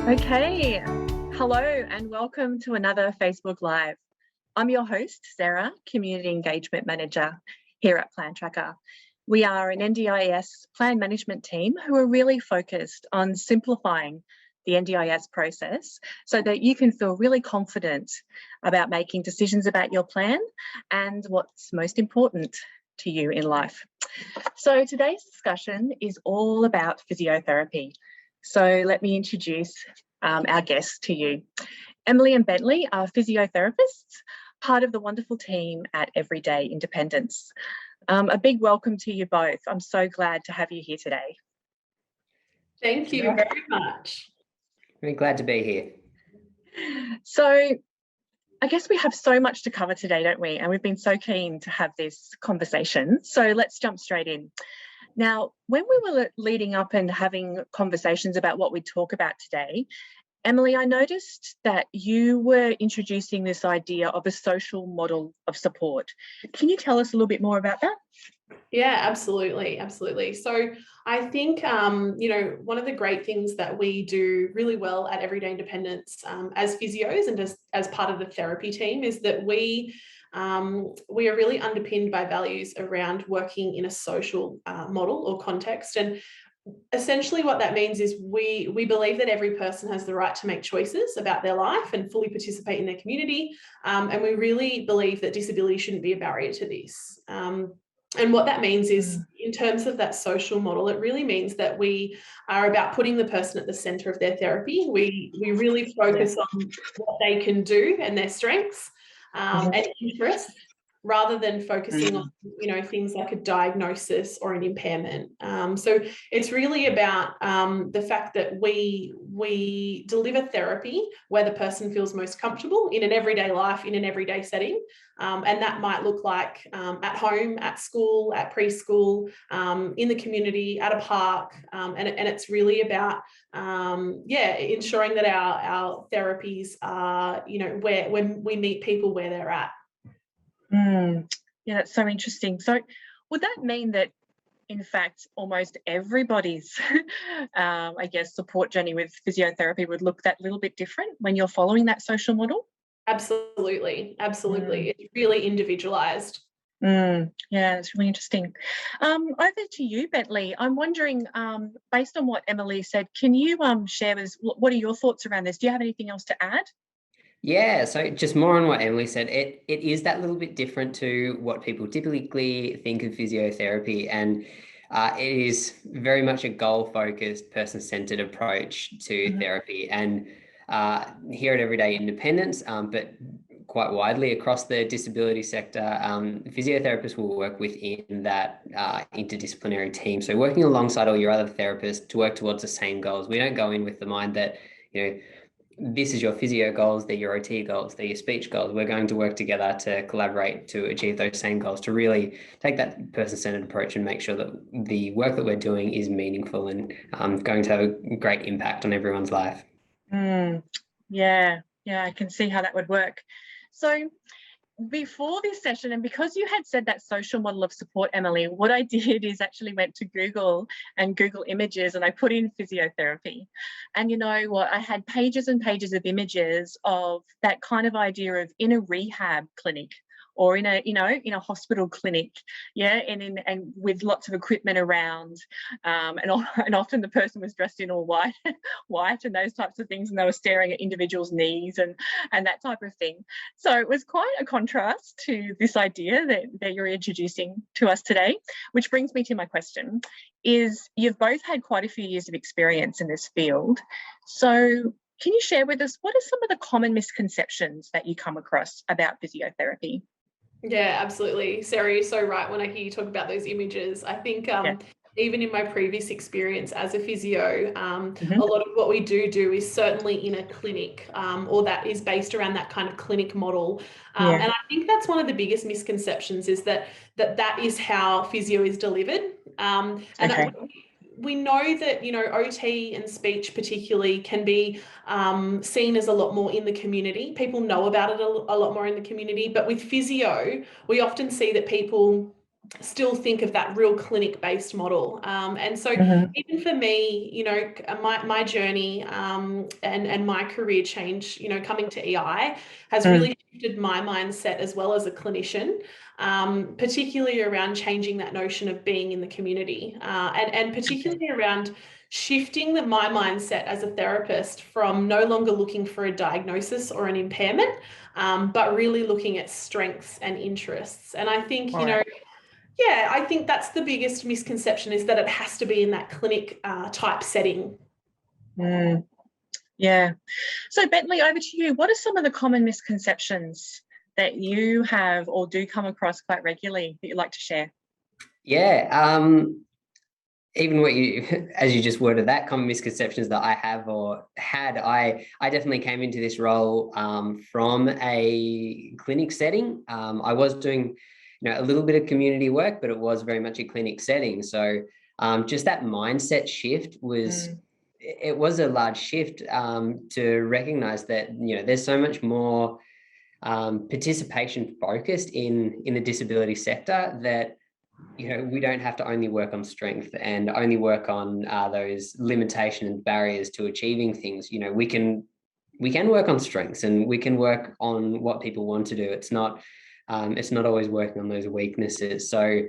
Okay, hello and welcome to another Facebook Live. I'm your host, Sarah, Community Engagement Manager here at Plan Tracker. We are an NDIS plan management team who are really focused on simplifying the NDIS process so that you can feel really confident about making decisions about your plan and what's most important to you in life. So today's discussion is all about physiotherapy. So let me introduce our guests to you. Emily and Bentley are physiotherapists, part of the wonderful team at Everyday Independence. A big welcome to you both. I'm so glad to have you here today. Thank you very much. Really glad to be here. So I guess we have so much to cover today, don't we? And we've been so keen to have this conversation. So let's jump straight in. Now, when we were leading up and having conversations about what we'd talk about today, Emily, I noticed that you were introducing this idea of a social model of support. Can you tell us a little bit more about that? Yeah, absolutely. So I think, one of the great things that we do really well at Everyday Independence as physios and as part of the therapy team is that we are really underpinned by values around working in a social model or context. And essentially what that means is we believe that every person has the right to make choices about their life and fully participate in their community. And we really believe that disability shouldn't be a barrier to this. And what that means is, in terms of that social model, it really means that we are about putting the person at the centre of their therapy. We really focus on what they can do and their strengths and interests, rather than focusing on, things like a diagnosis or an impairment. So it's really about the fact that we deliver therapy where the person feels most comfortable in an everyday life, in an everyday setting. And that might look like at home, at school, at preschool, in the community, at a park. And it's really about, ensuring that our therapies are, where when we meet people where they're at. Yeah, that's so interesting. So would that mean that, in fact, almost everybody's, support journey with physiotherapy would look that little bit different when you're following that social model? Absolutely. It's really individualized. Yeah, it's really interesting. Over to you, Bentley. I'm wondering, based on what Emily said, can you share with us, what are your thoughts around this? Do you have anything else to add? Yeah, so just more on what Emily said, it is that little bit different to what people typically think of physiotherapy, and it is very much a goal-focused, person-centered approach to therapy. And here at Everyday Independence, but quite widely across the disability sector, physiotherapists will work within that interdisciplinary team. So working alongside all your other therapists to work towards the same goals. We don't go in with the mind that, this is your physio goals, they're your OT goals, they're your speech goals. We're going to work together to collaborate to achieve those same goals, to really take that person-centered approach and make sure that the work that we're doing is meaningful and going to have a great impact on everyone's life. Yeah, I can see how that would work. So before this session, and because you had said that social model of support, Emily, what I did is actually went to Google and Google Images, and I put in physiotherapy. And you know what? I had pages and pages of images of that kind of idea of in a rehab clinic or in a hospital clinic, and with lots of equipment around, and often the person was dressed in all white and those types of things, and they were staring at individuals' knees and that type of thing. So it was quite a contrast to this idea that you're introducing to us today, which brings me to my question, is you've both had quite a few years of experience in this field. So can you share with us, what are some of the common misconceptions that you come across about physiotherapy? Yeah, absolutely. Sarah, you're so right when I hear you talk about those images. I think even in my previous experience as a physio, a lot of what we do is certainly in a clinic, or that is based around that kind of clinic model. And I think that's one of the biggest misconceptions, is that is how physio is delivered. We know that, OT and speech particularly can be seen as a lot more in the community. People know about it a lot more in the community. But with physio, we often see that people still think of that real clinic-based model. And so even for me, you know, my journey and my career change, you know, coming to EI has really shifted my mindset as well as a clinician, particularly around changing that notion of being in the community, and particularly around shifting my mindset as a therapist from no longer looking for a diagnosis or an impairment, but really looking at strengths and interests. And I think, you know, yeah, I think that's the biggest misconception, is that it has to be in that clinic type setting. Yeah. So Bentley, over to you. What are some of the common misconceptions that you have or do come across quite regularly that you'd like to share? Yeah. Even what you, as you just worded, that common misconceptions that I have or had, I definitely came into this role from a clinic setting. I was doing, you know, a little bit of community work, but it was very much a clinic setting. So just that mindset shift was, it was a large shift to recognize that, you know, there's so much more participation focused in the disability sector, that, you know, we don't have to only work on strength and only work on those limitations and barriers to achieving things. You know, we can work on strengths, and we can work on what people want to do. It's not always working on those weaknesses. So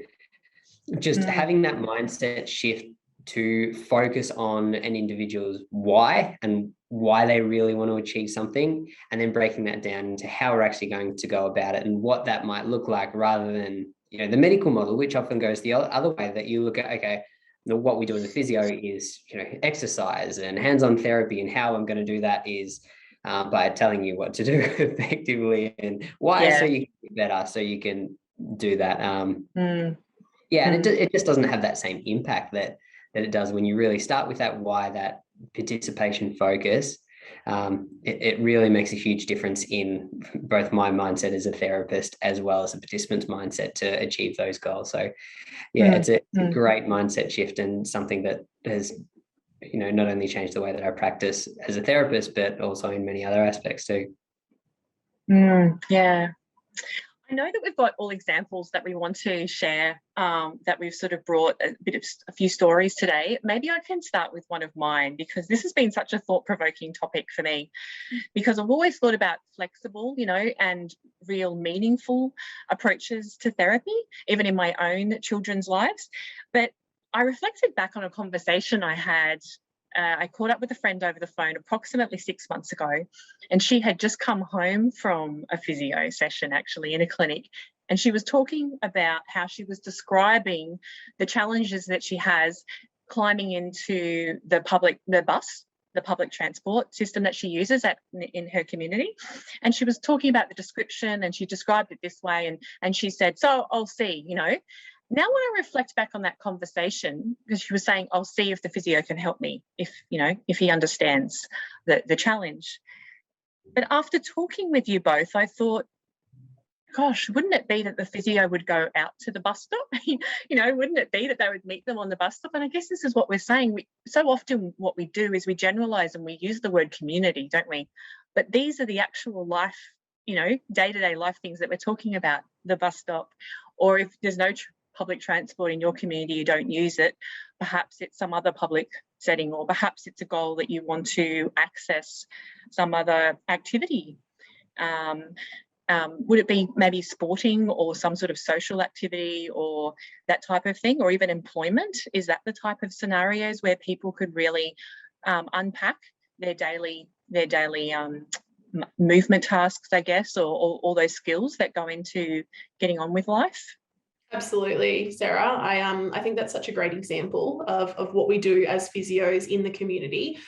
just having that mindset shift to focus on an individual's why and why they really want to achieve something, and then breaking that down into how we're actually going to go about it and what that might look like, rather than, you know, the medical model, which often goes the other way, that you look at, okay, what we do as a physio is, you know, exercise and hands-on therapy, and how I'm going to do that is by telling you what to do effectively and why, so you can get better, so you can do that. Yeah, and it just doesn't have that same impact that it does when you really start with that why, that participation focus. It really makes a huge difference in both my mindset as a therapist as well as a participant's mindset to achieve those goals. So yeah, it's a great mindset shift, and something that has, you know, not only changed the way that I practice as a therapist, but also in many other aspects too. Yeah. I know that we've got all examples that we want to share, that we've sort of brought a few stories today. Maybe I can start with one of mine, because this has been such a thought-provoking topic for me, because I've always thought about flexible, you know, and real meaningful approaches to therapy, even in my own children's lives. But I reflected back on a conversation I had. I caught up with a friend over the phone approximately 6 months ago, and she had just come home from a physio session, actually, in a clinic, and she was talking about how she was describing the challenges that she has climbing into the public transport system that she uses in her community. And she was talking about the description, and she described it this way, and she said, so I'll see, you know. Now, when I reflect back on that conversation, because she was saying, I'll see if the physio can help me, if he understands the challenge. But after talking with you both, I thought, gosh, wouldn't it be that the physio would go out to the bus stop? You know, wouldn't it be that they would meet them on the bus stop? And I guess this is what we're saying. So often what we do is we generalise and we use the word community, don't we? But these are the actual life, you know, day-to-day life things that we're talking about, the bus stop. Or if there's no public transport in your community, you don't use it, perhaps it's some other public setting, or perhaps it's a goal that you want to access some other activity. Would it be maybe sporting or some sort of social activity or that type of thing, or even employment? Is that the type of scenarios where people could really unpack their daily movement tasks, I guess, or all those skills that go into getting on with life? Absolutely, Sarah. I think that's such a great example of what we do as physios in the community.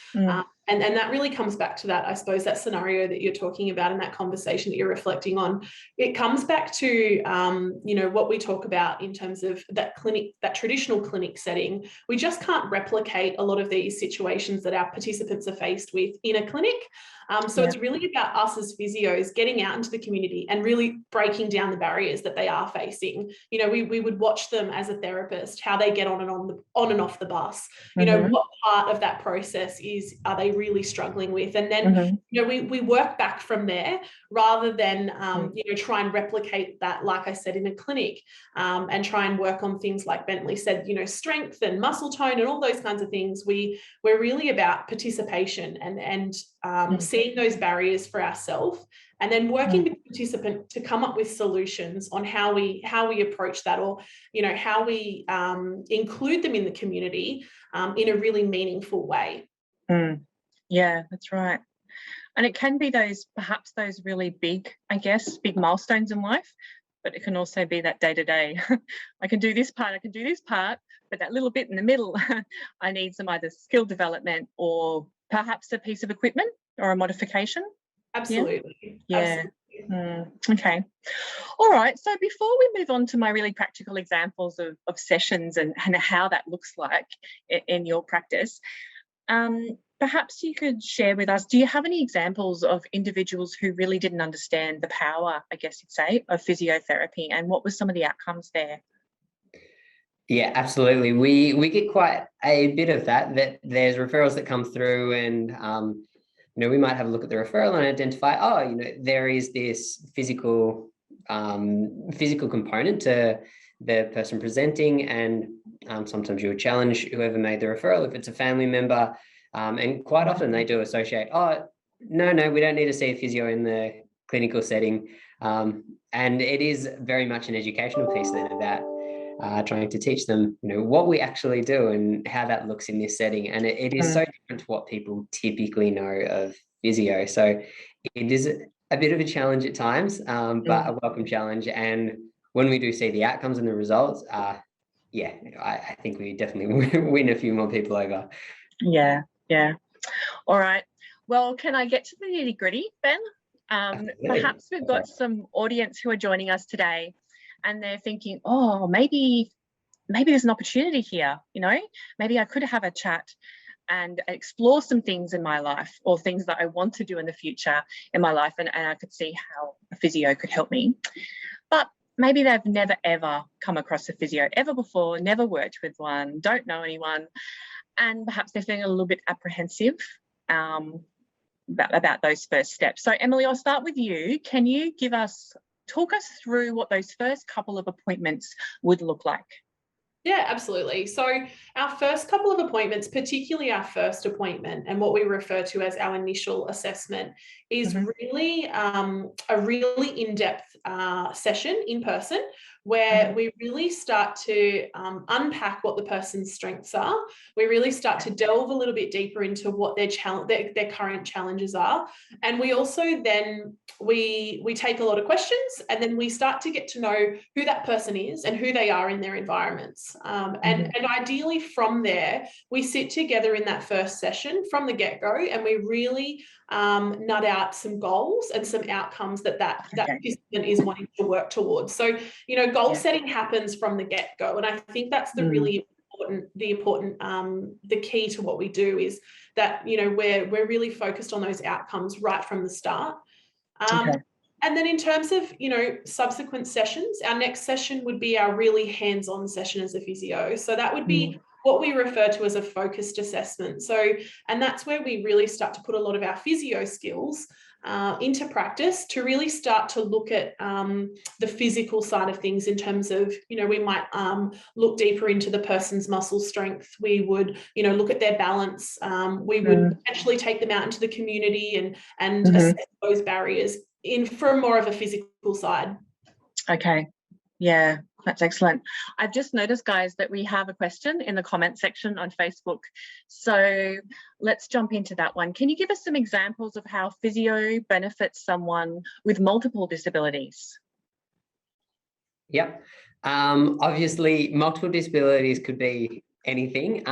And that really comes back to that, I suppose, that scenario that you're talking about and that conversation that you're reflecting on. It comes back to, you know, what we talk about in terms of that clinic, that traditional clinic setting. We just can't replicate a lot of these situations that our participants are faced with in a clinic. So it's really about us as physios getting out into the community and really breaking down the barriers that they are facing. You know, we would watch them as a therapist, how they get on and off the bus. You know, what part of that process are they really struggling with. And then, you know, we work back from there rather than, you know, try and replicate that, like I said, in a clinic, and try and work on things like Bentley said, you know, strength and muscle tone and all those kinds of things. We're really about participation and seeing those barriers for ourselves, and then working with the participant to come up with solutions on how we approach that, or, you know, how we include them in the community in a really meaningful way. Yeah, that's right. And it can be perhaps those really big, I guess, big milestones in life, but it can also be that day to day. I can do this part, but that little bit in the middle, I need some either skill development or perhaps a piece of equipment or a modification. Absolutely. Yeah. Absolutely. Okay. All right. So before we move on to my really practical examples of sessions and how that looks like in your practice, perhaps you could share with us, do you have any examples of individuals who really didn't understand the power, I guess you'd say, of physiotherapy, and what were some of the outcomes there? Yeah, absolutely. We get quite a bit of that there's referrals that come through, and you know, we might have a look at the referral and identify, oh, you know, there is this physical component to the person presenting, and sometimes you would challenge whoever made the referral if it's a family member, and quite often they do associate, oh, no, we don't need to see a physio in the clinical setting, and it is very much an educational piece then about trying to teach them, you know, what we actually do and how that looks in this setting. And it is so different to what people typically know of physio. So it is a bit of a challenge at times, but a welcome challenge. And when we do see the outcomes and the results, yeah, I think we definitely win a few more people over. Yeah. All right. Well, can I get to the nitty-gritty, Ben? Perhaps we've got some audience who are joining us today, and they're thinking, oh, maybe there's an opportunity here, you know, maybe I could have a chat and explore some things in my life, or things that I want to do in the future in my life, and I could see how a physio could help me. But maybe they've never, ever come across a physio ever before, never worked with one, don't know anyone, and perhaps they're feeling a little bit apprehensive about those first steps. So, Emily, I'll start with you. Can you talk us through what those first couple of appointments would look like? Yeah, absolutely. So our first couple of appointments, particularly our first appointment and what we refer to as our initial assessment, is really a really in-depth session in person, where we really start to unpack what the person's strengths are. We really start to delve a little bit deeper into what their current challenges are. And we also then, we take a lot of questions, and then we start to get to know who that person is and who they are in their environments. And ideally from there, we sit together in that first session from the get-go, and we really nut out some goals and some outcomes that participant is wanting to work towards. So, you know, goal setting happens from the get-go, and I think that's the really the key to what we do, is that, you know, we're really focused on those outcomes right from the start. And then in terms of, you know, subsequent sessions, our next session would be our really hands-on session as a physio. So that would be what we refer to as a focused assessment. So, and that's where we really start to put a lot of our physio skills into practice, to really start to look at the physical side of things, in terms of, you know, we might look deeper into the person's muscle strength. We would, you know, look at their balance. We would actually take them out into the community and assess those barriers for more of a physical side. Okay. Yeah, that's excellent. I've just noticed, guys, that we have a question in the comment section on Facebook. So let's jump into that one. Can you give us some examples of how physio benefits someone with multiple disabilities? Yep. Obviously, multiple disabilities could be anything.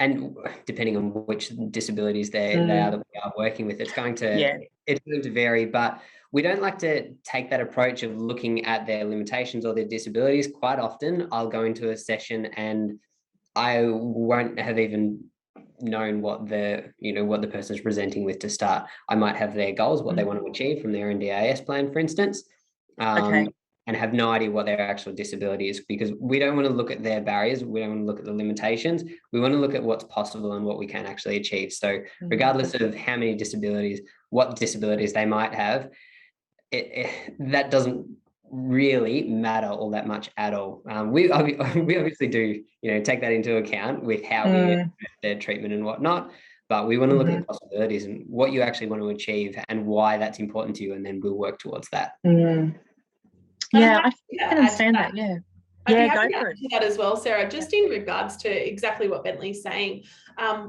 And depending on which disabilities they are that we are working with, it's going to vary. But we don't like to take that approach of looking at their limitations or their disabilities. Quite often, I'll go into a session and I won't have even known what the person's presenting with to start. I might have their goals, what they want to achieve from their NDIS plan, for instance. And and have no idea what their actual disability is, because we don't want to look at their barriers. We don't want to look at the limitations. We want to look at what's possible and what we can actually achieve. So regardless of how many disabilities, what disabilities they might have, that doesn't really matter all that much at all. We obviously do, take that into account with how we assess their treatment and whatnot, but we want to look at the possibilities and what you actually want to achieve and why that's important to you, and then we'll work towards that. Yeah, I can understand that. Yeah. I'd be Yeah, happy go to for add it. to that as well, Sarah, just in regards to exactly what Bentley's saying.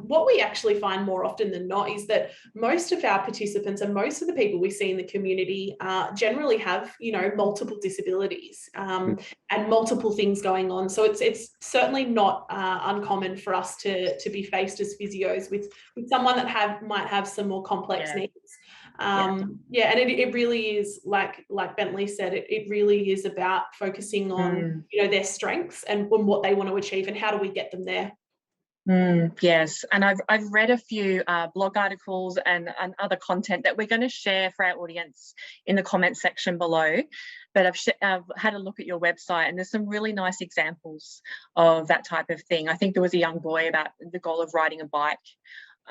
What we actually find more often than not is that most of our participants and most of the people we see in the community generally have, multiple disabilities and multiple things going on. So it's certainly not uncommon for us to be faced as physios with someone that might have some more complex needs. And it really is like Bentley said, it really is about focusing on their strengths and what they want to achieve and how do we get them there. Yes, and I've read a few blog articles and other content that we're going to share for our audience in the comment section below, but I've had a look at your website, and there's some really nice examples of that type of thing. I think there was a young boy about the goal of riding a bike,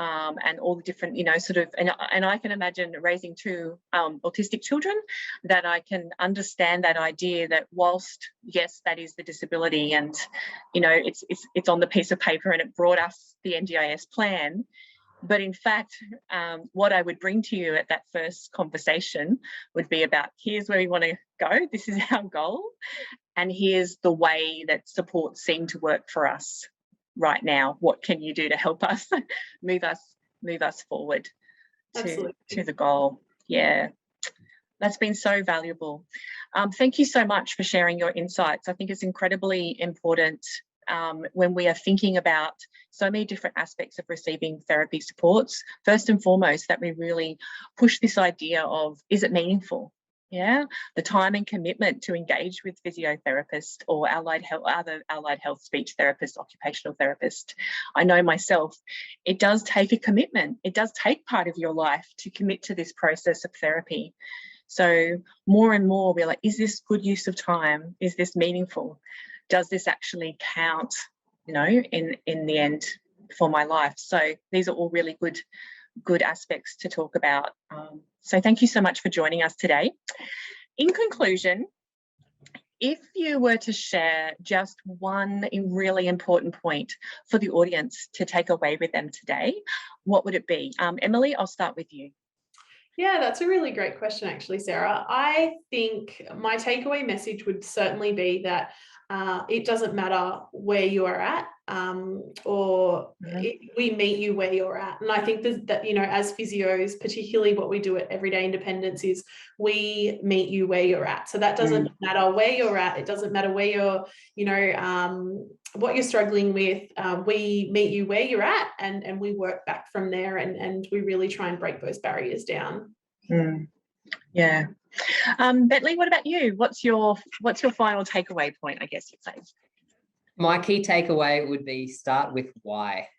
and all the different, and I can imagine raising two autistic children, that I can understand that idea that whilst, yes, that is the disability and, it's on the piece of paper and it brought us the NDIS plan, but in fact, what I would bring to you at that first conversation would be about, here's where we want to go, this is our goal, and here's the way that supports seem to work for us right now. What can you do to help us move us forward to the goal? Yeah, that's been so valuable. Thank you so much for sharing your insights. I think it's incredibly important when we are thinking about so many different aspects of receiving therapy supports, first and foremost, that we really push this idea of, is it meaningful? Yeah, the time and commitment to engage with physiotherapists or other allied health, speech therapist, occupational therapist. I know myself, it does take a commitment. It does take part of your life to commit to this process of therapy. So more and more we're like, is this good use of time? Is this meaningful? Does this actually count, in the end for my life? So these are all really good aspects to talk about. So thank you so much for joining us today. In conclusion, if you were to share just one really important point for the audience to take away with them today, what would it be? Emily, I'll start with you. Yeah, that's a really great question, actually, Sarah. I think my takeaway message would certainly be that it doesn't matter where you are at, we meet you where you're at. And I think that, as physios, particularly what we do at Everyday Independence is we meet you where you're at. So that doesn't matter where you're at. It doesn't matter where you're, what you're struggling with. We meet you where you're at and we work back from there and we really try and break those barriers down. Yeah. Bentley, what about you? What's your final takeaway point, I guess you'd say? My key takeaway would be start with why.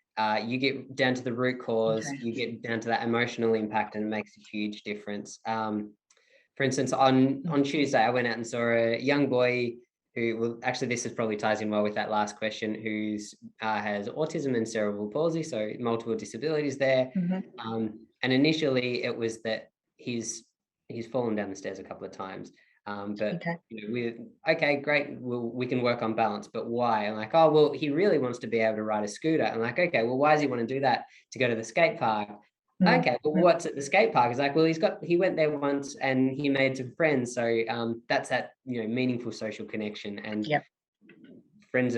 You get down to the root cause, you get down to that emotional impact, and it makes a huge difference. For instance, on Tuesday, I went out and saw a young boy who, well, actually, this probably ties in well with that last question, who has autism and cerebral palsy, so multiple disabilities there. And initially, it was that he's fallen down the stairs a couple of times. But okay, great. We can work on balance, but why? I'm like, oh, well, he really wants to be able to ride a scooter. I'm like, okay, well, why does he want to do that? To go to the skate park. Okay, well, what's at the skate park? He's like, well, he went there once and he made some friends. So that's that, meaningful social connection. And friends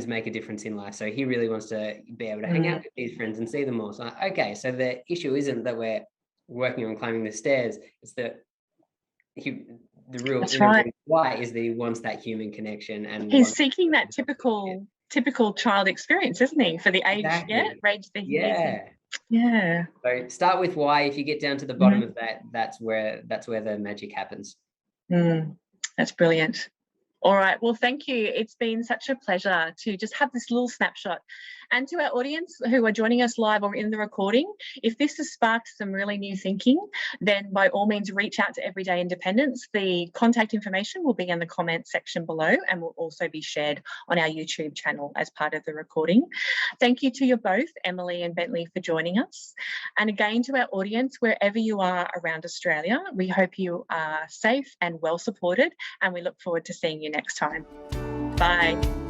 make a difference in life. So he really wants to be able to hang out with these friends and see them all. So okay, so the issue isn't that we're working on climbing the stairs, it's that the real why is that he wants that human connection, and he's seeking that typical child experience, isn't he, for the age range that he needs in. Yeah. So start with why. If you get down to the bottom of that, that's where the magic happens. That's brilliant. All right. Well, thank you. It's been such a pleasure to just have this little snapshot. And to our audience who are joining us live or in the recording, if this has sparked some really new thinking, then by all means reach out to Everyday Independence. The contact information will be in the comment section below and will also be shared on our YouTube channel as part of the recording. Thank you to you both, Emily and Bentley, for joining us. And again, to our audience, wherever you are around Australia, we hope you are safe and well supported, and we look forward to seeing you next time. Bye.